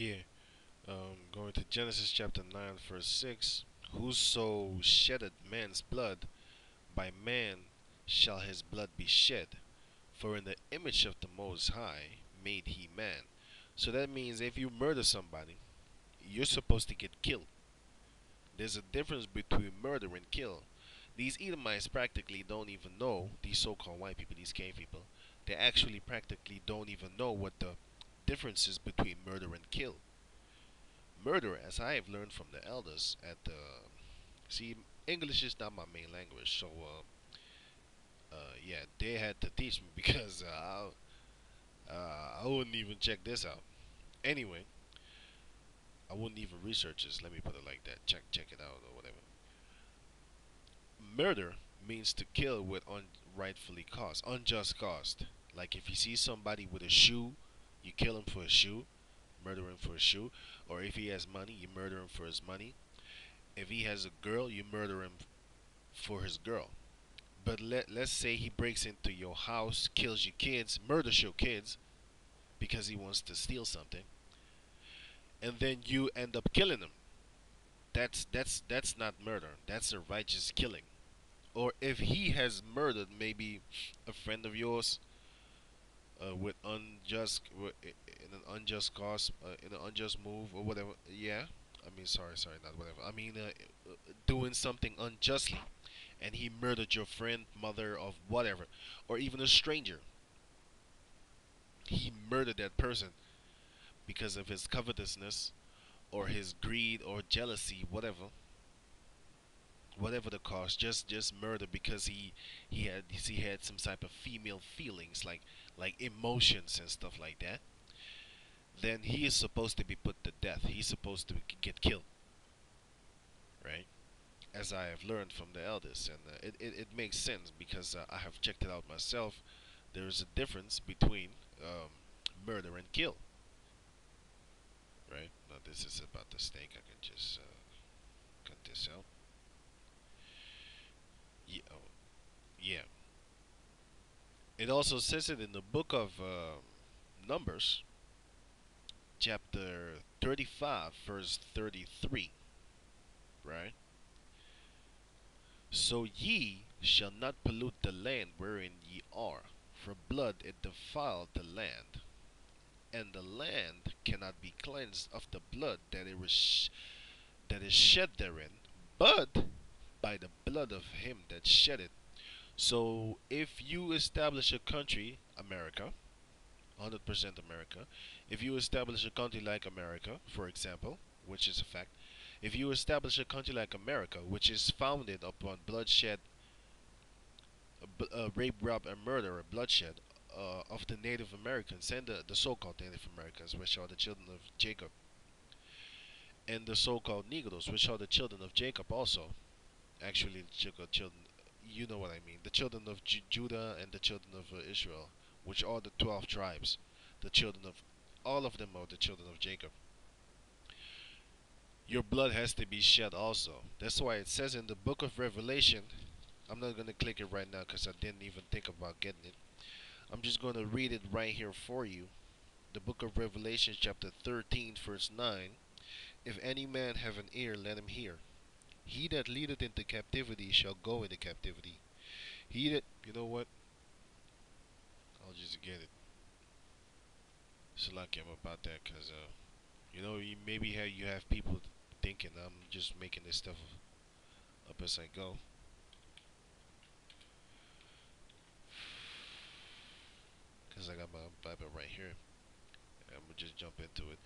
Yeah. Going to Genesis chapter 9, verse 6. Whoso sheddeth man's blood, by man shall his blood be shed. For in the image of the Most High made he man. So that means if you murder somebody, you're supposed to get killed. There's a difference between murder and kill. These Edomites practically don't even know, these so called white people, these cave people, they actually practically don't even know what the difference is between murder and kill. Murder, as I have learned from the elders at the. See, English is not my main language, so yeah, they had to teach me because I wouldn't even check this out. Anyway, I wouldn't even research this. Let me put it like that. Check it out or whatever. Murder means to kill with unrightfully caused, unjust cost. Like if you see somebody with a shoe, you kill him for a shoe, murder him for a shoe. Or if he has money, you murder him for his money. If he has a girl, you murder him for his girl. But let's say he breaks into your house, kills your kids, murders your kids because he wants to steal something, and then you end up killing him. That's not murder. That's a righteous killing. Or if he has murdered maybe a friend of yours with in an unjust cause, in an unjust move or whatever. Yeah, I mean, sorry, not whatever. I mean, doing something unjustly, and he murdered your friend, mother of whatever, or even a stranger. He murdered that person because of his covetousness or his greed or jealousy, whatever the cause, just murder because he had some type of female feelings like emotions and stuff like that. Then he is supposed to be put to death. He's supposed to get killed, right? As I have learned from the elders, and it makes sense because I have checked it out myself. There is a difference between um, murder and kill, right? Now this is about the snake. I can just cut this out. Yeah, oh, yeah. It also says it in the book of Numbers, chapter 35, verse 33, right? So ye shall not pollute the land wherein ye are, for blood it defiled the land, and the land cannot be cleansed of the blood that is shed therein, but by the blood of him that shed it. So if you establish a country, America, 100% America, if you establish a country like America, for example, which is a fact, if you establish a country like America, which is founded upon bloodshed, rape, rob, and murder, or bloodshed of the Native Americans and the so-called Native Americans, which are the children of Jacob, and the so-called Negroes, which are the children of Jacob also. Actually, the children, you know what I mean. The children of Judah and the children of Israel, which are the 12 tribes. The children of all of them are the children of Jacob. Your blood has to be shed also. That's why it says in the book of Revelation. I'm not going to click it right now because I didn't even think about getting it. I'm just going to read it right here for you. The book of Revelation, chapter 13, verse 9. If any man have an ear, let him hear. He that leadeth into captivity shall go into captivity. He that, you know what? I'll just get it. Salaki, I'm about that because, maybe you have people thinking I'm just making this stuff up as I go. Because I got my Bible right here. I'm going to just jump into it.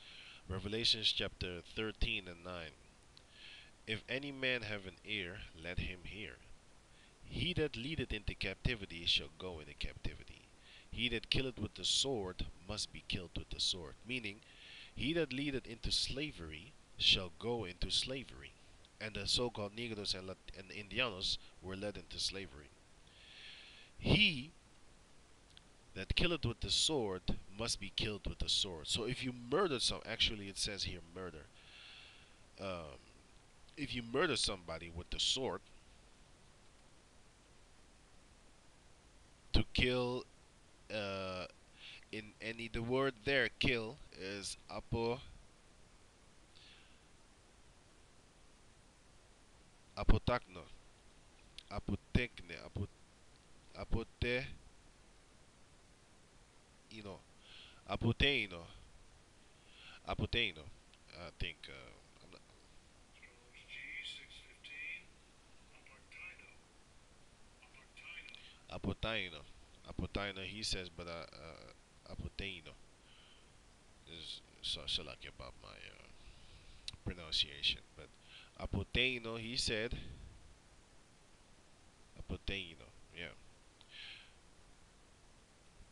Revelations chapter 13 and 9. If any man have an ear, let him hear. He that leadeth into captivity shall go into captivity. He that killeth with the sword must be killed with the sword. Meaning, he that leadeth into slavery shall go into slavery. And the so-called Negros and Indianos were led into slavery. He that killeth with the sword must be killed with the sword. So if you murder actually it says here murder. Um, if you murder somebody with the sword, to kill, uh, in any the word there kill is apo Apotakno. Apotekne. Apote. Ino. Apoteino. Apoteino. I think. I'm not, Apotaino. Apotaino. He says, but Apoteino is so lucky about my pronunciation. But Apoteino. He said Apoteino. Yeah.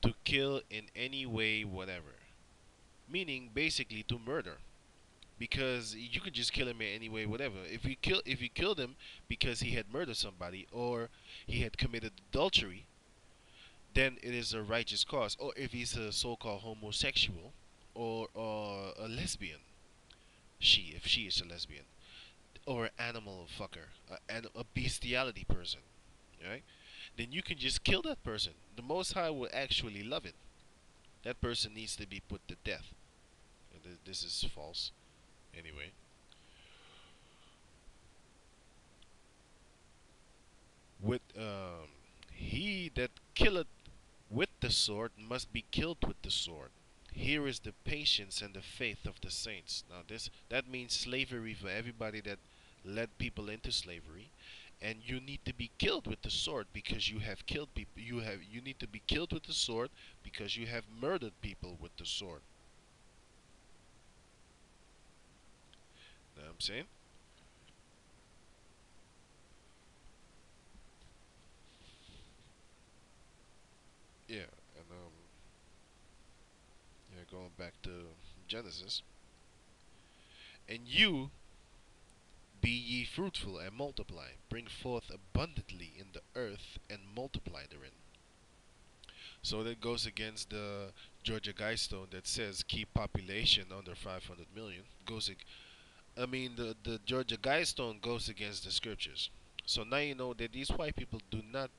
To kill in any way, whatever. Meaning basically to murder. Because you could just kill him in any way, whatever. If you killed him because he had murdered somebody or he had committed adultery, then it is a righteous cause. Or if he's a so-called homosexual or a lesbian, if she is a lesbian, or an animal fucker, a bestiality person, right? Then you can just kill that person. The Most High will actually love it. That person needs to be put to death. This is false. Anyway, with he that killeth with the sword must be killed with the sword. Here is the patience and the faith of the saints. Now this that means slavery for everybody that led people into slavery, and you need to be killed with the sword because you have killed people. You need to be killed with the sword because you have murdered people with the sword. Know what I'm saying? Yeah, and yeah, going back to Genesis, and you be ye fruitful and multiply, bring forth abundantly in the earth and multiply therein. So that goes against the Georgia Guidestone that says keep population under 500 million. I mean the Georgia Guidestone goes against the scriptures. So now you know that these white people do not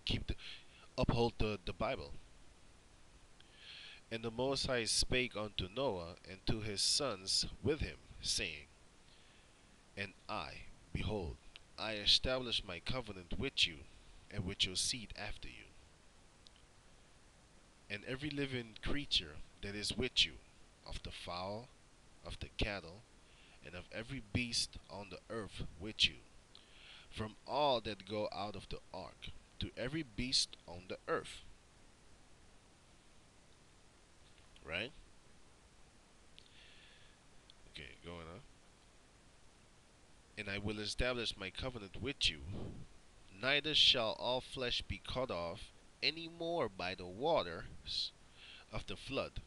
keep uphold the Bible. And the Most High spake unto Noah and to his sons with him, saying, and behold, I establish my covenant with you and with your seed after you, and every living creature that is with you, of the fowl, of the cattle, and of every beast on the earth with you, from all that go out of the ark, to every beast on the earth. Right? Okay, going on. And I will establish my covenant with you. Neither shall all flesh be cut off any more by the waters of the flood,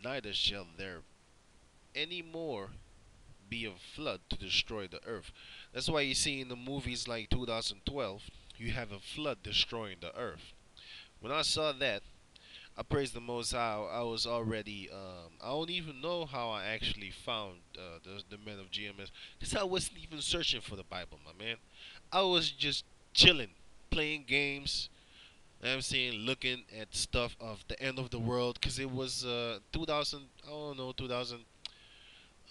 neither shall there any more be a flood to destroy the earth. That's why you see in the movies like 2012, you have a flood destroying the earth. When I saw that, I praised the Most High. I was already, I don't even know how I actually found the men of GMS, because I wasn't even searching for the Bible, my man. I was just chilling, playing games. You know what I'm saying, looking at stuff of the end of the world, because it was 2000. I don't know, 2000.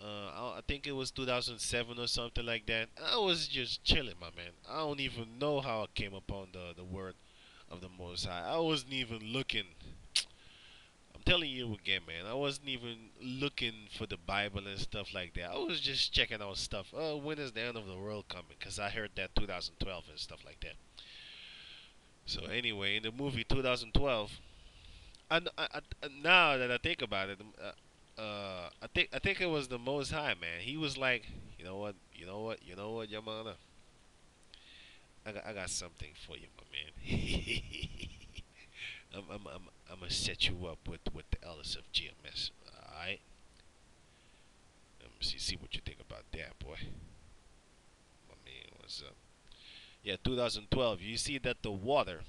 I think it was 2007 or something like that. I was just chilling, my man. I don't even know how I came upon the word of the Most High. I wasn't even looking. I'm telling you again, man. I wasn't even looking for the Bible and stuff like that. I was just checking out stuff. Oh, when is the end of the world coming? Because I heard that 2012 and stuff like that. So anyway, in the movie 2012, now that I think about it, I think it was the Most High, man. He was like, you know what, you know what, you know what, Yamana, I got something for you, my man. I'm gonna set you up with the elders of GMS. All right, see what you think about that, boy. My man, what's up? Yeah, 2012. You see that the water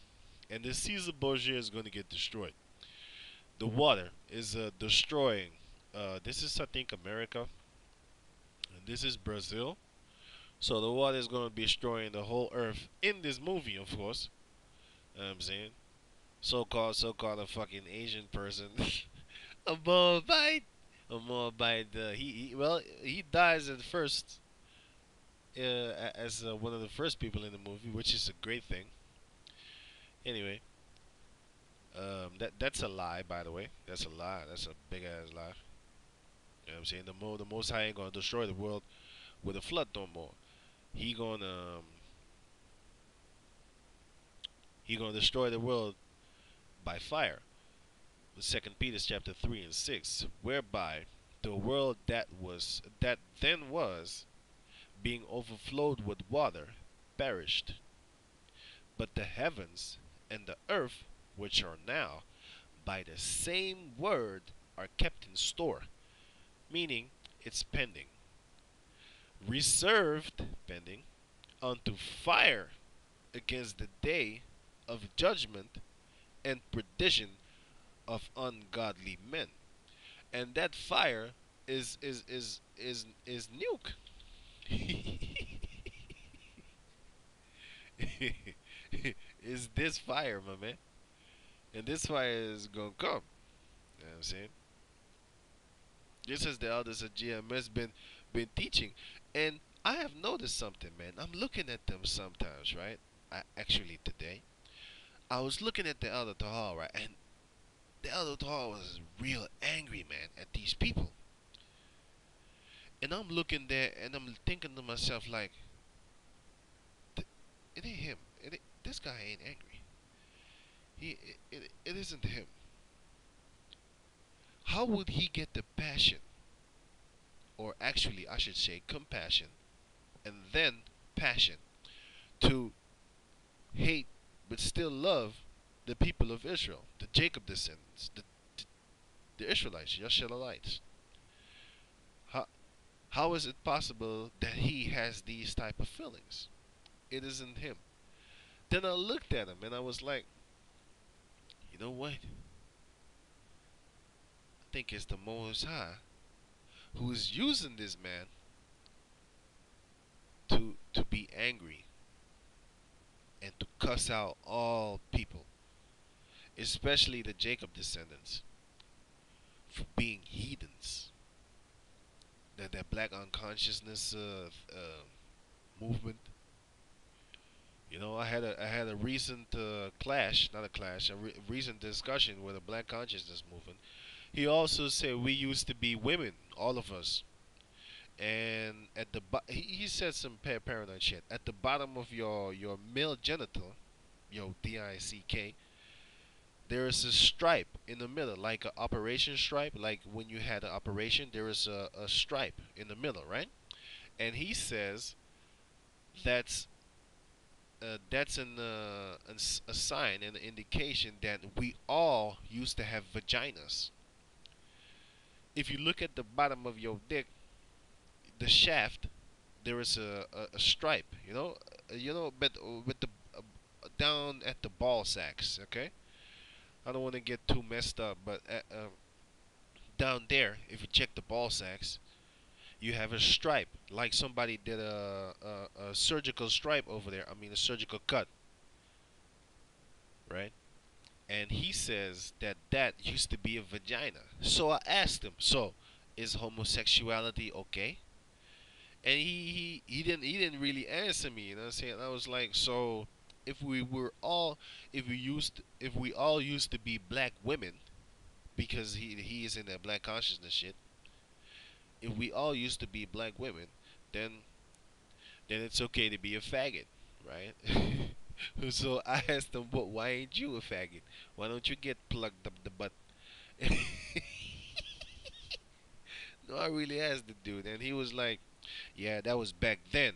and the Caesar Borgia is going to get destroyed. The water is destroying. This is, I think, America, and this is Brazil. So the water is going to be destroying the whole earth in this movie, of course. You know what I'm saying? So-called a fucking Asian person. A Moabite. A Moabite. Well, he dies at first. as one of the first people in the movie, which is a great thing. Anyway, that's a lie, by the way. That's a lie. That's a big ass lie. You know what I'm saying? The Most High ain't gonna destroy the world with a flood no more. He gonna he gonna destroy the world by fire. Second Peter chapter 3 and 6, whereby the world that then was, being overflowed with water, perished. But the heavens and the earth, which are now, by the same word, are kept in store, meaning it's pending, reserved, pending, unto fire against the day of judgment and perdition of ungodly men. And that fire is nuke. Is this fire, my man? And this fire is gonna come. You know what I'm saying? Just as the elders of GMS been teaching. And I have noticed something, man. I'm looking at them sometimes, right? Actually today, I was looking at the Elder Tahal, right? And the Elder Tahal was real angry, man, at these people. And I'm looking there and I'm thinking to myself like, it ain't him. This guy ain't angry. It isn't him. How would he get the passion, or actually I should say compassion, and then passion, to hate but still love the people of Israel, the Jacob descendants, the Israelites, Yasharites? How, how is it possible that he has these type of feelings? It isn't him. Then I looked at him and I was like, you know what? I think it's the Most High who is using this man to be angry and to cuss out all people, especially the Jacob descendants, for being heathens. That black unconsciousness movement. You know, I had a recent clash, not a clash, recent discussion with a black consciousness movement. He also said we used to be women, all of us, and he said some paranoid shit. At the bottom of your male genital, your dick, there is a stripe in the middle, like an operation stripe. Like when you had an operation, there is a stripe in the middle, right? And he says that's a sign and an indication that we all used to have vaginas. If you look at the bottom of your dick, the shaft, there is a stripe, but with the down at the ball sacks. Okay, I don't want to get too messed up, but down there, if you check the ball sacks, you have a stripe, like somebody did a surgical stripe over there. I mean, a surgical cut, right? And he says that that used to be a vagina. So I asked him, so is homosexuality okay? And he didn't really answer me. You know what I'm saying? I was like, so if we were all if we all used to be black women, because he is in that black consciousness shit. If we all used to be black women, then it's okay to be a faggot, right? So I asked him, but why ain't you a faggot? Why don't you get plugged up the butt? No, I really asked the dude, and he was like, "Yeah, that was back then.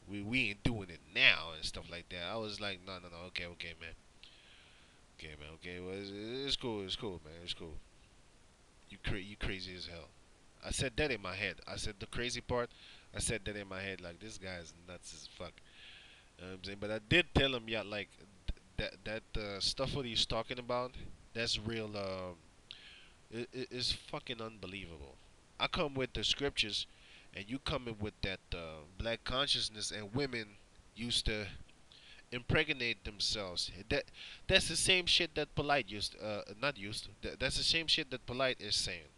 We ain't doing it now and stuff like that." I was like, "No, no, no. Okay, okay, man. Okay, man. Okay, well, it's cool. It's cool, man. It's cool. You crazy as hell." I said that in my head. I said the crazy part. I said that in my head, like this guy is nuts as fuck. You know what I'm saying? But I did tell him, yeah, like that stuff what he's talking about, that's real. It's fucking unbelievable. I come with the scriptures, and you come in with that black consciousness, and women used to impregnate themselves. That's the same shit that polite used. Not used. That's the same shit that polite is saying.